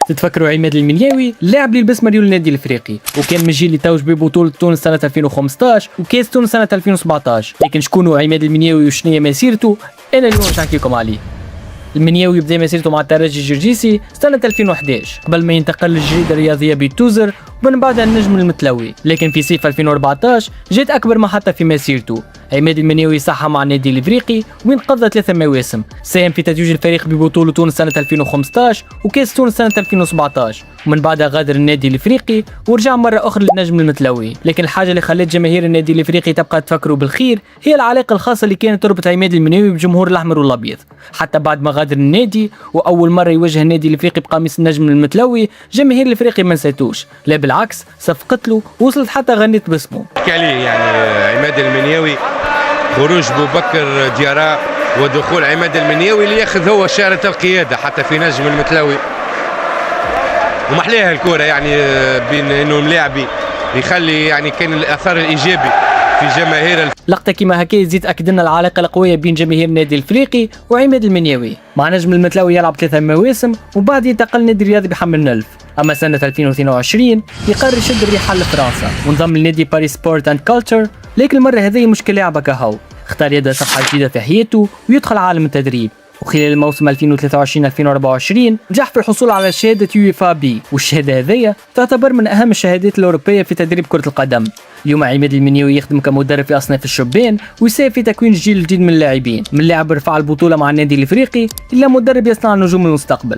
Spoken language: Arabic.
تتفكروا عماد المنياوي اللاعب اللي لبس ماريو النادي الافريقي وكان من الجيل اللي توج ببطوله تونس سنه 2015 وكاس تونس سنه 2017. لكن شكون هو عماد المنياوي وشنو هي مسيرته؟ انا اليوم باش نحكي لكم عليه. المنياوي بدا مسيرته مع الترجي الجرجيسي سنة 2011 قبل ما ينتقل للجريدة الرياضية بتوزر ومن بعدها النجم المتلوي. لكن في صيف 2014 جات أكبر محطة في مسيرته. عماد المنياوي صحى مع النادي الإفريقي وين قضى 3 مواسم. ساهم في تتويج الفريق ببطولة تونس سنة 2015 وكاس تونس سنة 2017 ومن بعدها غادر النادي الإفريقي ورجع مرة أخرى للنجم المتلوي. لكن الحاجة اللي خلت جماهير النادي الإفريقي تبقى تفكروا بالخير هي العلاقة الخاصة اللي كانت تربط عماد المنياوي بالجمهور الأحمر والأبيض. حتى بعد ما غادر النادي وأول مرة يواجه النادي الإفريقي بقميص النجم المتلوي جماهير الإفريقي ما نسيتوش، لا بالعكس صفقت له وصلت حتى غنيت باسمه. عليه يعني عماد المنياوي خروج بوبكر ديارا ودخول عماد المنياوي اللي ياخذ هو شارة القيادة حتى في نجم المتلوي. ومحليها الكورة يعني بين انه ملاعبي يخلي يعني كان الاثر الايجابي في جماهير لقطة كيما هكا يزيد أكد لنا العلاقة القوية بين جماهير النادي الإفريقي وعماد المنياوي. مع نجم المتلوي يلعب 3 مواسم وبعد ينتقل النادي الرياضي بحمل نلف. أما سنة 2022 يقرر يشد الرحال لفرنسا وانضم لنادي باريس سبورت اند كولتشر. لكن المرة هذه مشكلة لاعبة كهو اختار يبدأ صفحة جديدة في حياته ويدخل عالم التدريب. وخلال الموسم 2023-2024 نجح في الحصول على شهادة UEFA B، والشهادة هذه تعتبر من أهم الشهادات الأوروبية في تدريب كرة القدم. اليوم عماد المنياوي يخدم كمدرب في أصناف الشبان ويساهم في تكوين جيل جديد من اللاعبين، من لاعب رفع البطولة مع النادي الإفريقي إلى مدرب يصنع نجوم المستقبل.